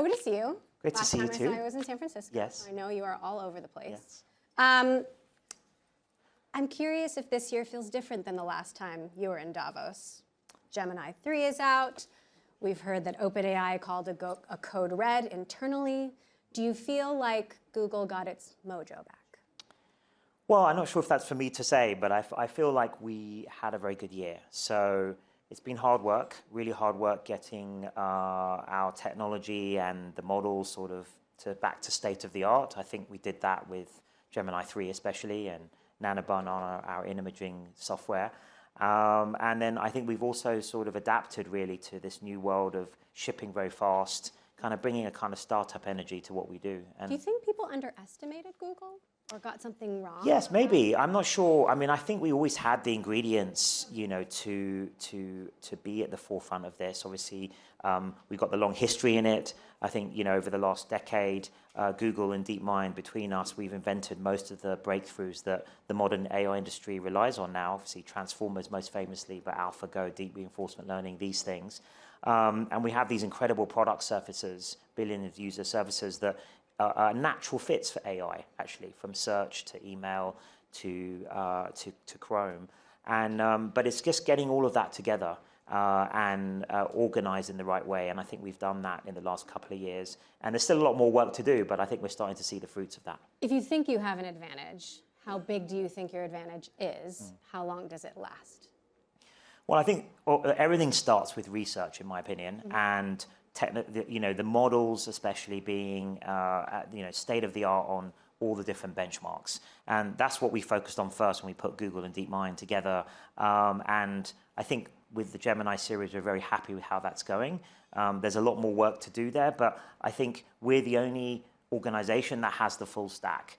So good to see you. Great to see you too. Last time I saw you was in San Francisco. Yes. I know you are all over the place. Yes. I'm curious if this year feels different than the last time you were in Davos. Gemini 3 is out. We've heard that OpenAI called a code red internally. Do you feel like Google got its mojo back? Well, I'm not sure if that's for me to say, but I feel like we had a very good year. So it's been hard work, really hard work getting our technology and the models sort of back to state of the art. I think we did that with Gemini 3 especially, and Nanobun on our imaging software. And then I think we've also sort of adapted really to this new world of shipping very fast, kind of bringing a kind of startup energy to what we do. And do you think people underestimated Google or got something wrong? Yes, maybe. I'm not sure. I mean, I think we always had the ingredients, to be at the forefront of this. Obviously, we've got the long history in it. I think, over the last decade, Google and DeepMind, between us, we've invented most of the breakthroughs that the modern AI industry relies on now. Obviously, transformers most famously, but AlphaGo, deep reinforcement learning, these things. And we have these incredible product surfaces, billions of user services that are natural fits for AI, actually, from search to email to Chrome. And but it's just getting all of that together and organized in the right way. And I think we've done that in the last couple of years. And there's still a lot more work to do, but I think we're starting to see the fruits of that. If you think you have an advantage, how big do you think your advantage is? How long does it last? Well, I think everything starts with research, in my opinion, and the models, especially being state of the art on all the different benchmarks, and that's what we focused on first when we put Google and DeepMind together. And I think with the Gemini series, we're very happy with how that's going. There's a lot more work to do there, but I think we're the only organization that has the full stack.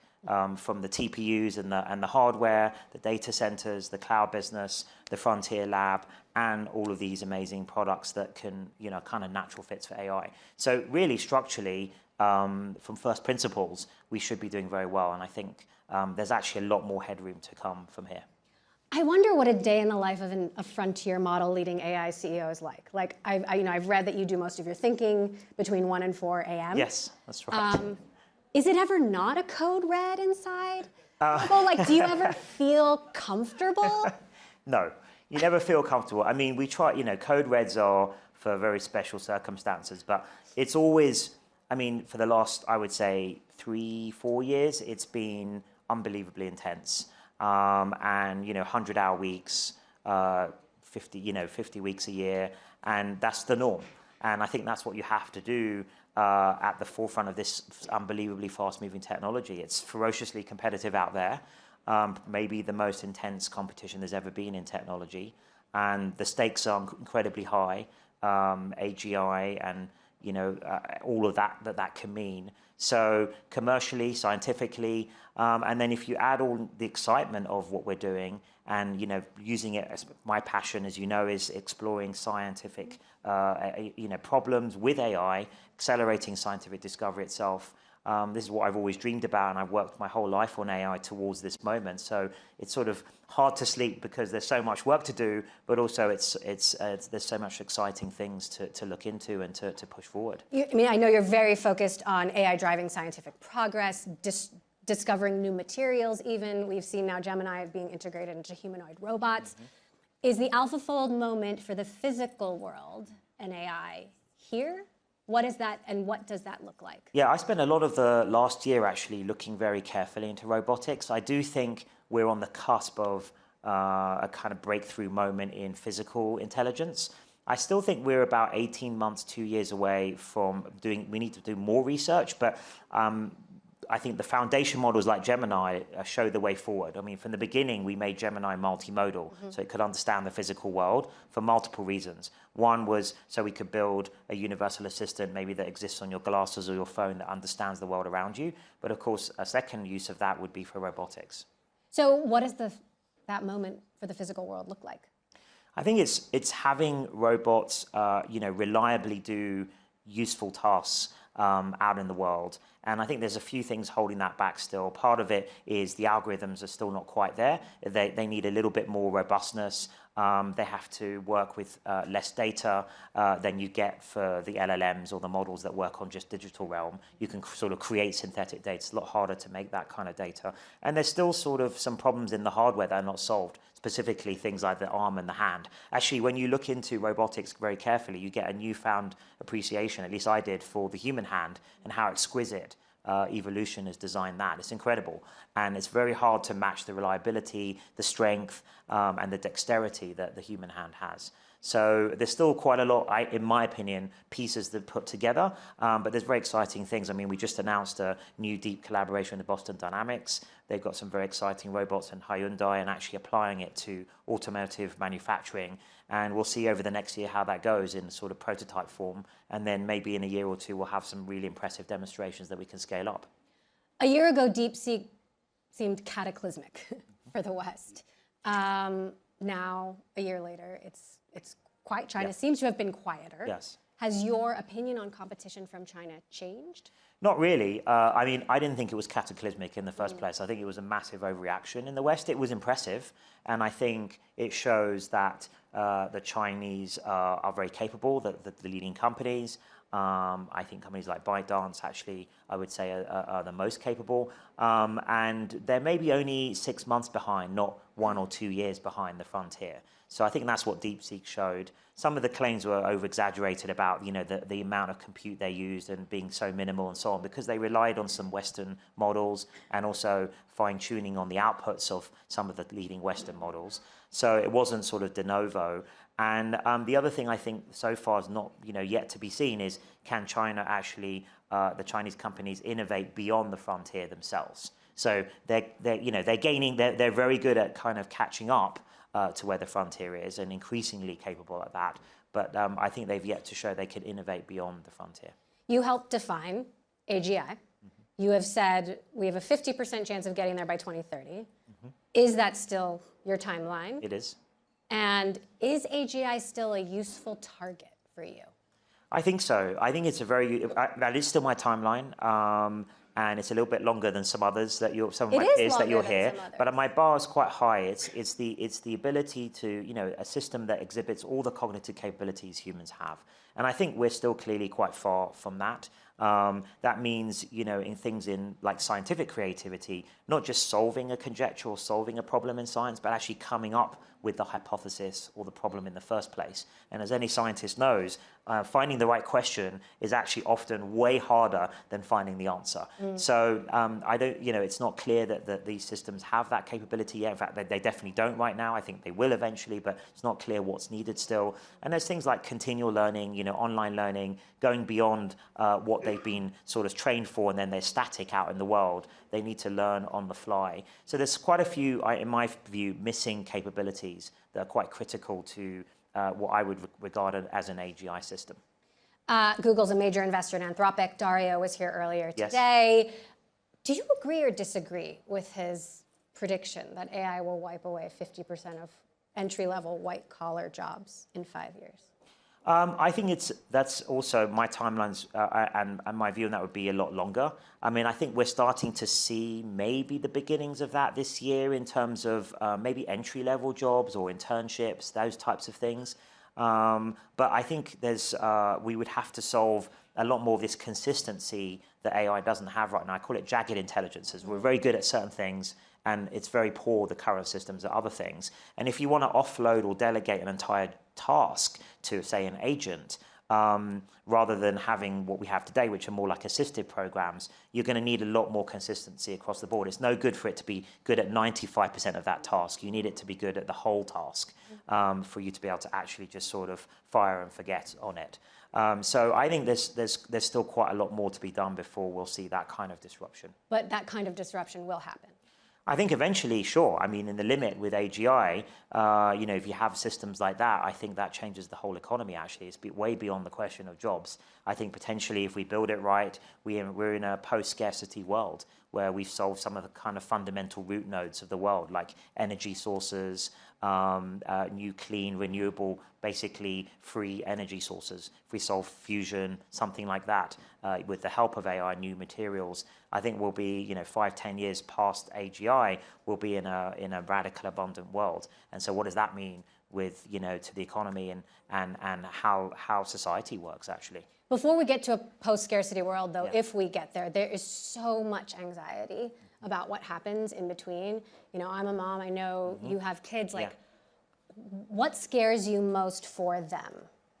From the TPUs and the hardware, the data centers, the cloud business, the frontier lab, and all of these amazing products that can, kind of natural fits for AI. So really, structurally, from first principles, we should be doing very well. And I think there's actually a lot more headroom to come from here. I wonder what a day in the life of a frontier model leading AI CEO is like. Like, I've read that you do most of your thinking between 1 and 4 a.m. Yes, that's right. Is it ever not a code red inside? Do you ever feel comfortable? No, you never feel comfortable. I mean, we try, code reds are for very special circumstances, but it's always, for the last, I would say, 3-4 years, it's been unbelievably intense. And, 100-hour weeks, 50 weeks a year, and that's the norm. And I think that's what you have to do at the forefront of this unbelievably fast-moving technology. It's ferociously competitive out there, maybe the most intense competition there's ever been in technology, and the stakes are incredibly high, AGI and all of that can mean. So commercially, scientifically, and then if you add all the excitement of what we're doing and using it as my passion, as is exploring scientific problems with AI, accelerating scientific discovery itself. This is what I've always dreamed about, and I've worked my whole life on AI towards this moment. So it's sort of hard to sleep because there's so much work to do, but also there's so much exciting things to look into and to push forward. I know you're very focused on AI driving scientific progress, discovering new materials even. We've seen now Gemini being integrated into humanoid robots. Is the AlphaFold moment for the physical world and AI here? What is that, and what does that look like? Yeah, I spent a lot of the last year actually looking very carefully into robotics. I do think we're on the cusp of a kind of breakthrough moment in physical intelligence. I still think we're about 18 months, 2 years away from we need to do more research, but I think the foundation models like Gemini show the way forward. From the beginning, we made Gemini multimodal, so it could understand the physical world for multiple reasons. One was so we could build a universal assistant, maybe that exists on your glasses or your phone that understands the world around you. But of course, a second use of that would be for robotics. So what does that moment for the physical world look like? I think it's having robots, reliably do useful tasks out in the world. And I think there's a few things holding that back still. Part of it is the algorithms are still not quite there. They need a little bit more robustness. They have to work with less data than you get for the LLMs or the models that work on just digital realm. You can sort of create synthetic data. It's a lot harder to make that kind of data. And there's still sort of some problems in the hardware that are not solved, specifically things like the arm and the hand. Actually, when you look into robotics very carefully, you get a newfound appreciation, at least I did, for the human hand and how exquisite evolution has designed that. It's incredible. And it's very hard to match the reliability, the strength, and the dexterity that the human hand has. So there's still quite a lot, in my opinion, pieces that put together, but there's very exciting things. I mean, we just announced a new deep collaboration with Boston Dynamics. They've got some very exciting robots in Hyundai and actually applying it to automotive manufacturing. And we'll see over the next year how that goes in sort of prototype form. And then maybe in a year or two, we'll have some really impressive demonstrations that we can scale up. A year ago, DeepSeek seemed cataclysmic for the West. Now, a year later, it's quiet. China seems to have been quieter. Yes. Has your opinion on competition from China changed? Not really. I mean, I didn't think it was cataclysmic in the first place. I think it was a massive overreaction. In the West, it was impressive. And I think it shows that the Chinese are very capable, the leading companies. I think companies like ByteDance actually, I would say, are the most capable. And they're maybe only 6 months behind, not 1 or 2 years behind the frontier. So I think that's what DeepSeek showed. Some of the claims were over-exaggerated about, the amount of compute they used and being so minimal and so on, because they relied on some Western models and also fine-tuning on the outputs of some of the leading Western models. So it wasn't sort of de novo. And the other thing I think so far is not, yet to be seen is, can China actually, the Chinese companies innovate beyond the frontier themselves? So they're gaining, they're very good at kind of catching up to where the frontier is and increasingly capable at that. But I think they've yet to show they can innovate beyond the frontier. You helped define AGI. You have said we have a 50% chance of getting there by 2030. Is that still your timeline? It is. And is AGI still a useful target for you? I think so. I think it's that is still my timeline. And it's a little bit longer than some others some of my peers that you'll hear. But my bar is quite high. It's the ability to, a system that exhibits all the cognitive capabilities humans have. And I think we're still clearly quite far from that. That means, in things like scientific creativity, not just solving a conjecture or solving a problem in science, but actually coming up with the hypothesis or the problem in the first place. And as any scientist knows, finding the right question is actually often way harder than finding the answer. So it's not clear that these systems have that capability yet. In fact, they definitely don't right now. I think they will eventually, but it's not clear what's needed still. And there's things like continual learning, online learning, going beyond what they've been sort of trained for, and then they're static out in the world. They need to learn on the fly. So there's quite a few, in my view, missing capabilities that are quite critical to what I would regard as an AGI system. Google's a major investor in Anthropic. Dario was here earlier today. Yes. Do you agree or disagree with his prediction that AI will wipe away 50% of entry-level white-collar jobs in 5 years? I think that's also my timelines and my view on that would be a lot longer. I mean, I think we're starting to see maybe the beginnings of that this year in terms of maybe entry-level jobs or internships, those types of things. But I think we would have to solve a lot more of this consistency that AI doesn't have right now. I call it jagged intelligences. We're very good at certain things, and it's very poor, the current systems, at other things. And if you want to offload or delegate an entire task to, say, an agent, rather than having what we have today, which are more like assisted programs, you're going to need a lot more consistency across the board. It's no good for it to be good at 95% of that task. You need it to be good at the whole task for you to be able to actually just sort of fire and forget on it. So I think there's still quite a lot more to be done before we'll see that kind of disruption. But that kind of disruption will happen. I think eventually, sure. I mean, in the limit with AGI, if you have systems like that, I think that changes the whole economy, actually. It's way beyond the question of jobs. I think potentially if we build it right, we're in a post-scarcity world where we've solved some of the kind of fundamental root nodes of the world, like energy sources, new, clean, renewable, basically free energy sources. If we solve fusion, something like that, with the help of AI, new materials, I think we'll be, 5-10 years past AGI, we'll be in a radical abundant world. And so what does that mean? to the economy and how society works actually. Before we get to a post-scarcity world, though, if we get there, there is so much anxiety about what happens in between. I'm a mom. I know you have kids. Like, what scares you most for them?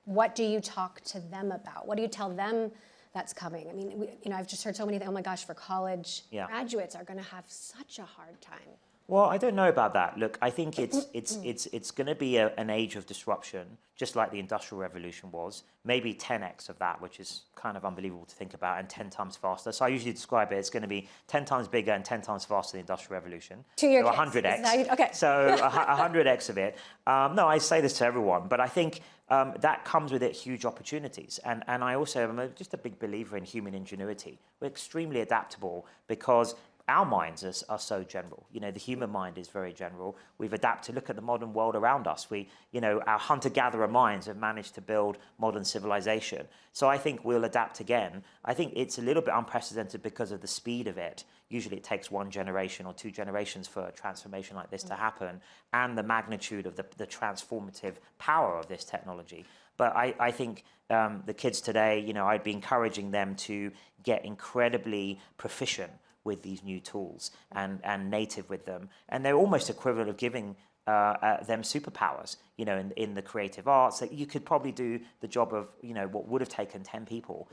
What do you talk to them about? What do you tell them that's coming? I mean, I've just heard so many things. Oh my gosh, for college graduates are going to have such a hard time. Well, I don't know about that. Look, I think it's going to be an age of disruption, just like the Industrial Revolution was. Maybe 10x of that, which is kind of unbelievable to think about, and 10 times faster. So I usually describe it, it's going to be 10 times bigger and 10 times faster than the Industrial Revolution. To your so kids. 100x. Okay. So 100x of it. No, I say this to everyone, but I think that comes with it huge opportunities. And I also am just a big believer in human ingenuity. We're extremely adaptable because our minds are so general. The human mind is very general. We've adapted. Look at the modern world around us. Our hunter-gatherer minds have managed to build modern civilization. So I think we'll adapt again. I think it's a little bit unprecedented because of the speed of it. Usually it takes 1 generation or 2 generations for a transformation like this to happen, and the magnitude of the transformative power of this technology. But I think the kids today, I'd be encouraging them to get incredibly proficient with these new tools and native with them. And they're almost equivalent of giving them superpowers, in the creative arts. That you could probably do the job of, what would have taken 10 people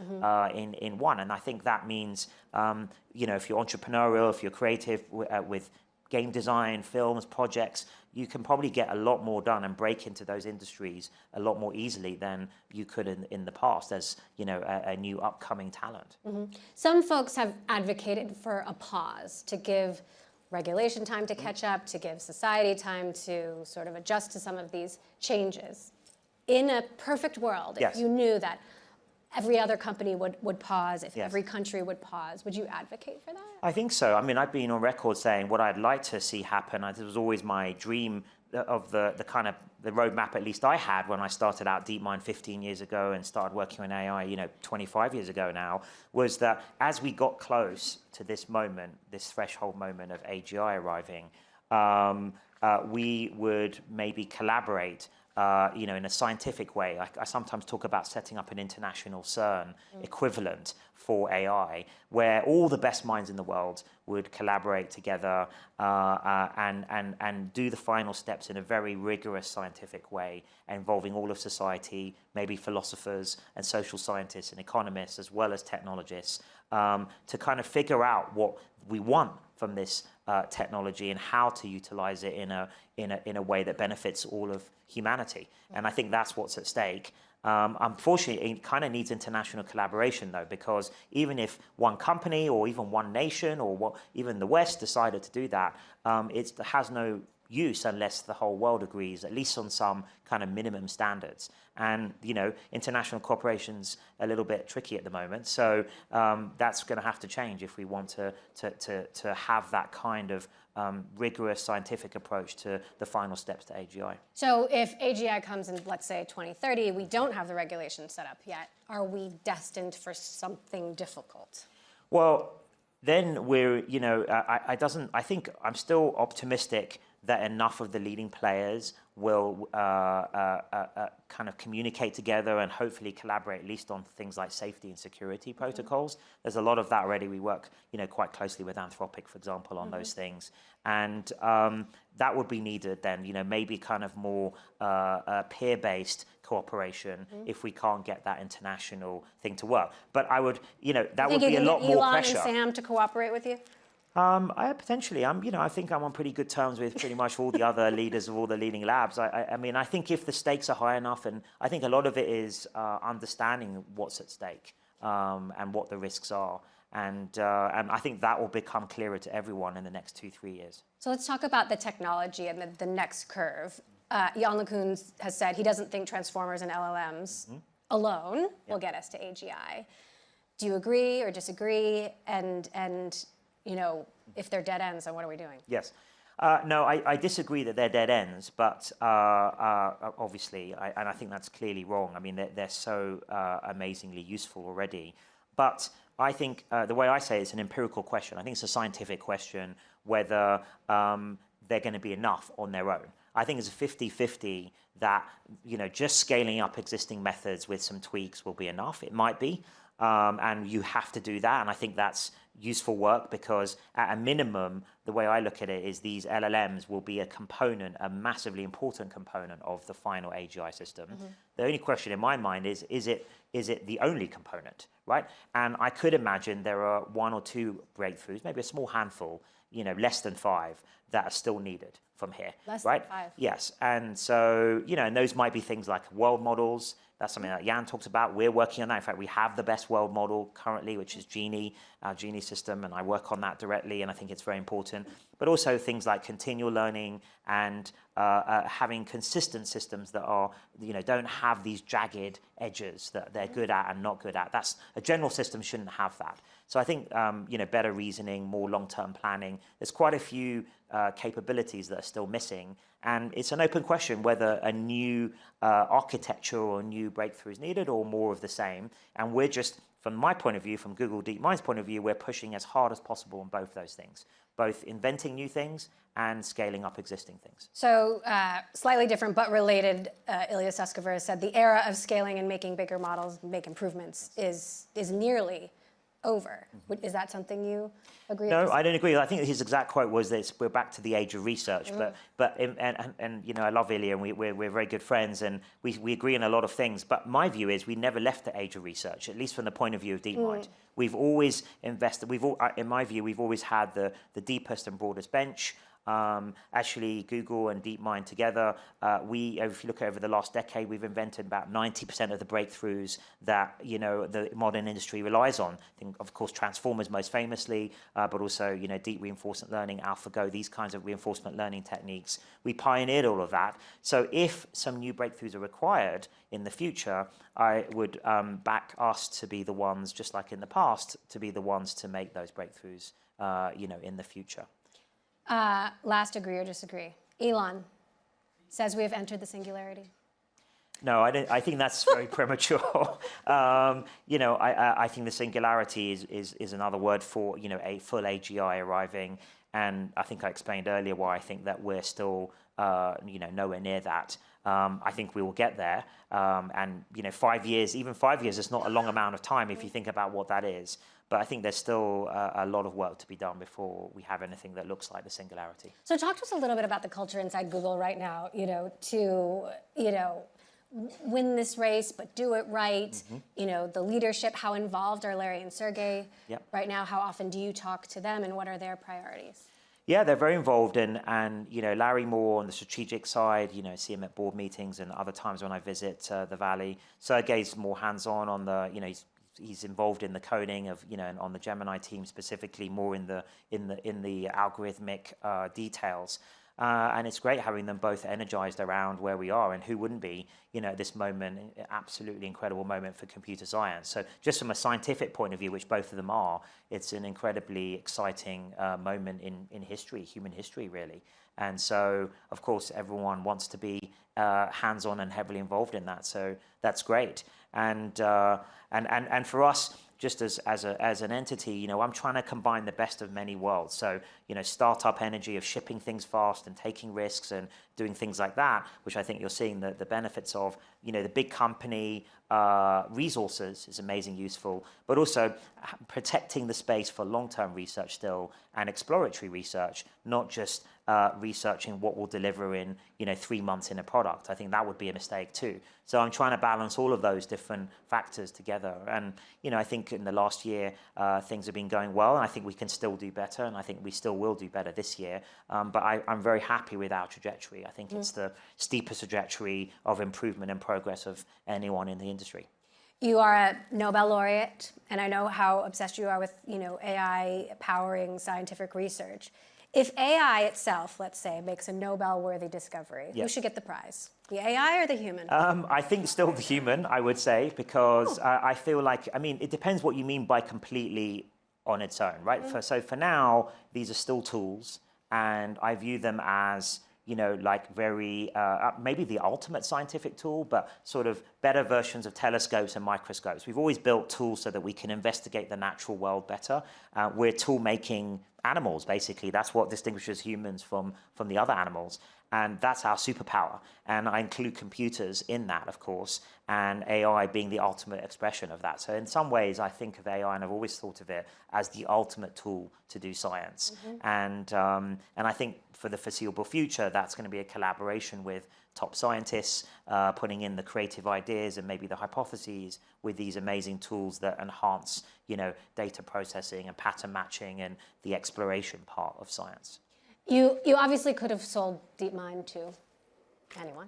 in one. And I think that means, if you're entrepreneurial, if you're creative with game design, films, projects, you can probably get a lot more done and break into those industries a lot more easily than you could in the past as, a new upcoming talent. Some folks have advocated for a pause to give regulation time to catch up, to give society time to sort of adjust to some of these changes. In a perfect world, if you knew that every other company would pause, if every country would pause, would you advocate for that? I think so. I mean, I've been on record saying what I'd like to see happen. It was always my dream of the kind of the roadmap, at least I had when I started out DeepMind 15 years ago and started working on AI, 25 years ago now, was that as we got close to this moment, this threshold moment of AGI arriving, we would maybe collaborate in a scientific way. I sometimes talk about setting up an international CERN equivalent for AI, where all the best minds in the world would collaborate together and do the final steps in a very rigorous scientific way, involving all of society, maybe philosophers and social scientists and economists, as well as technologists, to kind of figure out what we want from this technology and how to utilize it in a way that benefits all of humanity. And I think that's what's at stake. Unfortunately, it kind of needs international collaboration, though, because even if one company or even one nation or even the West decided to do that, it has no use unless the whole world agrees, at least on some kind of minimum standards. And, international cooperation's a little bit tricky at the moment. So that's going to have to change if we want to have that kind of rigorous scientific approach to the final steps to AGI. So if AGI comes in, let's say, 2030, we don't have the regulation set up yet, are we destined for something difficult? Well, then we're, I think I'm still optimistic that enough of the leading players will kind of communicate together and hopefully collaborate at least on things like safety and security protocols. There's a lot of that already. We work, quite closely with Anthropic, for example, on those things. And that would be needed then, maybe kind of more peer-based cooperation if we can't get that international thing to work. But I would, that would be a lot more pressure. Elon and Sam to cooperate with you? I potentially, I think I'm on pretty good terms with pretty much all the other leaders of all the leading labs. I mean, I think if the stakes are high enough, and I think a lot of it is understanding what's at stake and what the risks are. And I think that will become clearer to everyone in the next 2-3 years. So let's talk about the technology and the next curve. Jan LeCun has said he doesn't think transformers and LLMs alone will get us to AGI. Do you agree or disagree? And if they're dead ends, then what are we doing? Yes. No, I disagree that they're dead ends, but obviously, and I think that's clearly wrong. I mean, they're so amazingly useful already. But I think the way I say it, it's an empirical question. I think it's a scientific question whether they're going to be enough on their own. I think it's a 50-50 that, just scaling up existing methods with some tweaks will be enough. It might be. And you have to do that. And I think that's useful work because at a minimum, the way I look at it is these LLMs will be a component, a massively important component of the final AGI system. The only question in my mind is it the only component, right? And I could imagine there are 1 or 2 breakthroughs, maybe a small handful, less than 5 that are still needed from here, less right? than 5. Yes, and so, and those might be things like world models. That's something that Jan talks about. We're working on that. In fact, we have the best world model currently, which is Genie, our Genie system, and I work on that directly, and I think it's very important. But also things like continual learning and having consistent systems that are, don't have these jagged edges that they're good at and not good at. That's a general system shouldn't have that. So I think, better reasoning, more long-term planning. There's quite a few capabilities that are still missing. And it's an open question whether a new architecture or a new breakthrough is needed or more of the same. And we're just, from my point of view, from Google DeepMind's point of view, we're pushing as hard as possible on both those things, both inventing new things and scaling up existing things. So slightly different but related, Ilya Sutskever has said the era of scaling and making bigger models, make improvements is nearly over. Is that something you agree with? No, I don't agree. I think his exact quote was that we're back to the age of research. But I love Ilya, and we're very good friends, and we agree on a lot of things. But my view is we never left the age of research, at least from the point of view of DeepMind. We've always invested. In my view, we've always had the deepest and broadest bench. Actually, Google and DeepMind together, if you look over the last decade, we've invented about 90% of the breakthroughs that the modern industry relies on. I think, of course, transformers most famously, but also deep reinforcement learning, AlphaGo, these kinds of reinforcement learning techniques. We pioneered all of that. So if some new breakthroughs are required in the future, I would back us to be the ones, just like in the past, to be the ones to make those breakthroughs, in the future. Last agree or disagree. Elon says we have entered the singularity. No, I don't. I think that's very premature. I think the singularity is another word for a full AGI arriving, and I think I explained earlier why I think that we're still nowhere near that. I think we will get there, and 5 years, even 5 years, is not a long amount of time if you think about what that is. But I think there's still a lot of work to be done before we have anything that looks like the singularity. So talk to us a little bit about the culture inside Google right now, to win this race, but do it right. The leadership, how involved are Larry and Sergey right now? How often do you talk to them, and what are their priorities? Yeah, they're very involved and Larry more on the strategic side, see him at board meetings and other times when I visit the Valley. Sergey's more hands-on on the, he's involved in the coding of, and on the Gemini team specifically, more in the algorithmic details. And it's great having them both energized around where we are, and who wouldn't be, at this moment, absolutely incredible moment for computer science. So just from a scientific point of view, which both of them are, it's an incredibly exciting moment in history, human history, really. And so, of course, everyone wants to be hands-on and heavily involved in that. So that's great. And for us, just as an entity, I'm trying to combine the best of many worlds. So, startup energy of shipping things fast and taking risks and doing things like that, which I think you're seeing the benefits of. The big company resources is amazing, useful, but also protecting the space for long-term research still and exploratory research, not just researching what will deliver in 3 months in a product. I think that would be a mistake too. So I'm trying to balance all of those different factors together. And I think in the last year things have been going well, and I think we can still do better, and I think we still will do better this year. But I'm very happy with our trajectory. I think it's the steepest trajectory of improvement and progress of anyone in the industry. You are a Nobel laureate, and I know how obsessed you are with AI powering scientific research. If AI itself, let's say, makes a Nobel-worthy discovery, who should get the prize? The AI or the human? I think still the human, I would say, because I feel like, it depends what you mean by completely on its own, right? So for now, these are still tools, and I view them as, very, maybe the ultimate scientific tool, but sort of better versions of telescopes and microscopes. We've always built tools so that we can investigate the natural world better. We're tool-making animals, basically. That's what distinguishes humans from the other animals. And that's our superpower. And I include computers in that, of course, and AI being the ultimate expression of that. So in some ways, I think of AI, and I've always thought of it as the ultimate tool to do science. And I think for the foreseeable future, that's going to be a collaboration with top scientists, putting in the creative ideas and maybe the hypotheses with these amazing tools that enhance, data processing and pattern matching and the exploration part of science. You obviously could have sold DeepMind to anyone.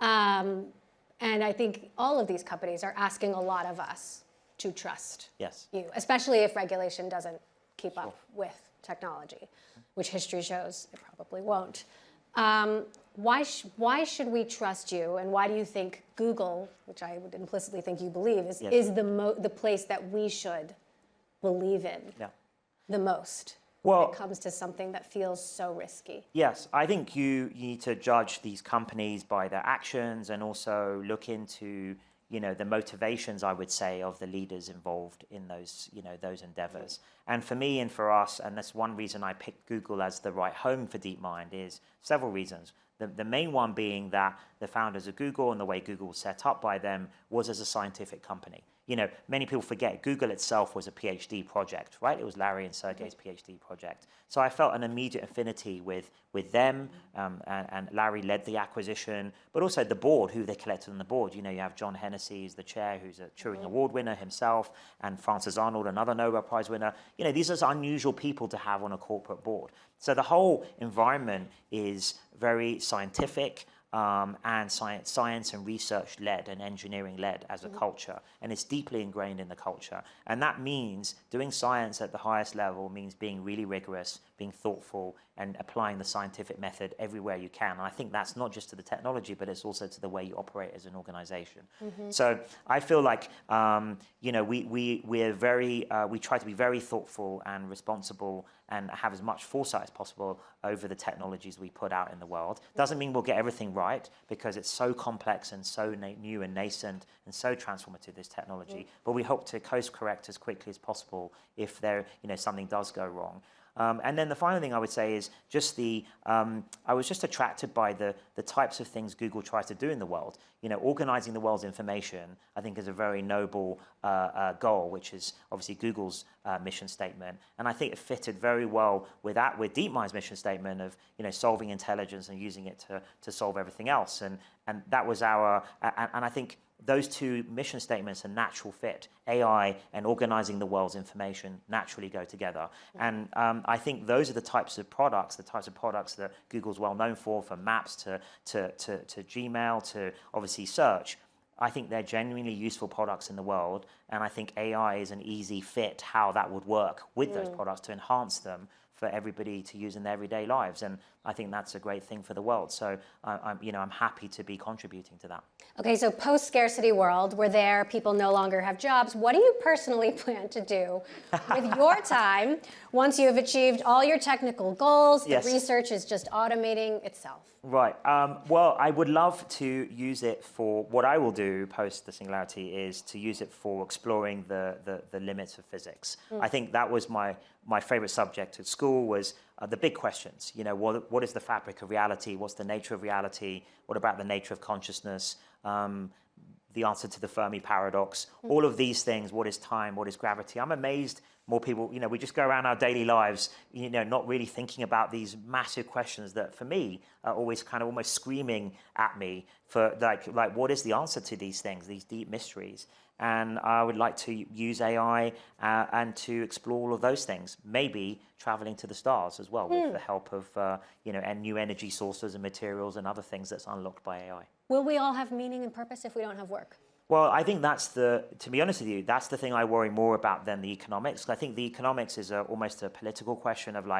And I think all of these companies are asking a lot of us to trust you, especially if regulation doesn't keep up with technology, which history shows it probably won't. Why should we trust you, and why do you think Google, which I would implicitly think you believe, is the place that we should believe in the most? When it comes to something that feels so risky. Yes, I think you need to judge these companies by their actions and also look into, the motivations, I would say, of the leaders involved in those, those endeavors. And for me and for us, and that's one reason I picked Google as the right home for DeepMind, is several reasons. The main one being that the founders of Google and the way Google was set up by them was as a scientific company. Many people forget Google itself was a PhD project, right? It was Larry and Sergey's PhD project. So I felt an immediate affinity with them, and Larry led the acquisition, but also the board, who they collected on the board. You have John Hennessy as the chair, who's a Turing Award winner himself, and Francis Arnold, another Nobel Prize winner. These are unusual people to have on a corporate board. So the whole environment is very scientific, and science and research-led and engineering-led as a culture. And it's deeply ingrained in the culture. And that means doing science at the highest level means being really rigorous, being thoughtful, and applying the scientific method everywhere you can. And I think that's not just to the technology, but it's also to the way you operate as an organization. So I feel like, we try to be very thoughtful and responsible and have as much foresight as possible over the technologies we put out in the world. Doesn't mean we'll get everything right, because it's so complex and so new and nascent and so transformative, this technology. But we hope to course correct as quickly as possible if something does go wrong. And then the final thing I would say is just I was just attracted by the types of things Google tries to do in the world. Organizing the world's information, I think, is a very noble goal, which is obviously Google's mission statement. And I think it fitted very well with DeepMind's mission statement of, solving intelligence and using it to solve everything else. And that was and I think those two mission statements are natural fit. AI and organizing the world's information naturally go together. And I think those are the types of products that Google's well known for, from Maps to Gmail to obviously search. I think they're genuinely useful products in the world. And I think AI is an easy fit how that would work with those products to enhance them for everybody to use in their everyday lives. And I think that's a great thing for the world. So I'm happy to be contributing to that. Okay, so post-scarcity world, we're there, people no longer have jobs. What do you personally plan to do with your time once you have achieved all your technical goals, the research is just automating itself? Right. Well, I would love to use it for, what I will do post the singularity is to use it for exploring the limits of physics. I think that was my favorite subject at school, was the big questions. What is the fabric of reality? What's the nature of reality? What about the nature of consciousness? The answer to the Fermi paradox, all of these things. What is time? What is gravity? I'm amazed more people, we just go around our daily lives, not really thinking about these massive questions that for me are always kind of almost screaming at me for like what is the answer to these things, these deep mysteries? And I would like to use AI and to explore all of those things, maybe traveling to the stars as well with the help of, and new energy sources and materials and other things that's unlocked by AI. Will we all have meaning and purpose if we don't have work? Well, I think to be honest with you, that's the thing I worry more about than the economics. I think the economics is almost a political question of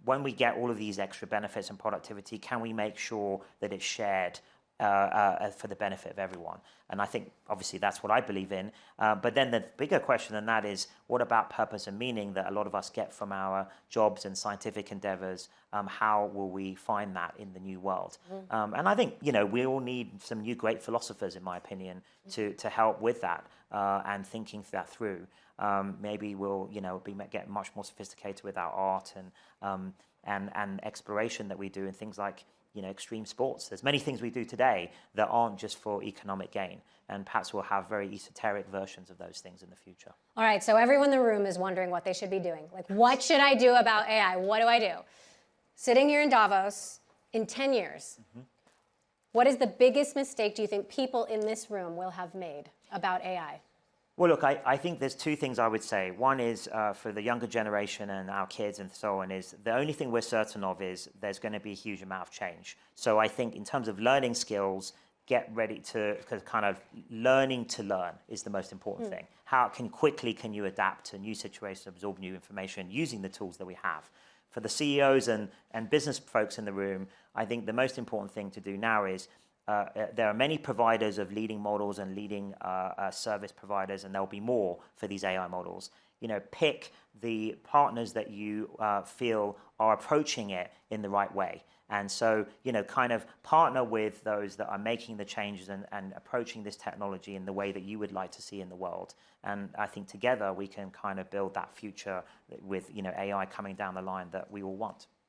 when we get all of these extra benefits and productivity, can we make sure that it's shared for the benefit of everyone. And I think, obviously, that's what I believe in. But then the bigger question than that is, what about purpose and meaning that a lot of us get from our jobs and scientific endeavors? How will we find that in the new world? And I think, we all need some new great philosophers, in my opinion, to help with that and thinking that through. Maybe we'll, get much more sophisticated with our art and exploration that we do in things like, extreme sports. There's many things we do today that aren't just for economic gain, and perhaps we'll have very esoteric versions of those things in the future. All right, so everyone in the room is wondering what they should be doing. Like, what should I do about AI? What do I do? Sitting here in Davos in 10 years, what is the biggest mistake do you think people in this room will have made about AI? Well, look, I think there's two things I would say. One is for the younger generation and our kids and so on, is the only thing we're certain of is there's going to be a huge amount of change. So I think in terms of learning skills, get ready to kind of learning to learn is the most important thing. How quickly can you adapt to new situations, absorb new information using the tools that we have? For the CEOs and business folks in the room, I think the most important thing to do now is there are many providers of leading models and leading service providers, and there'll be more for these AI models. Pick the partners that you feel are approaching it in the right way. And so, kind of partner with those that are making the changes and approaching this technology in the way that you would like to see in the world. And I think together we can kind of build that future with, AI coming down the line that we all want.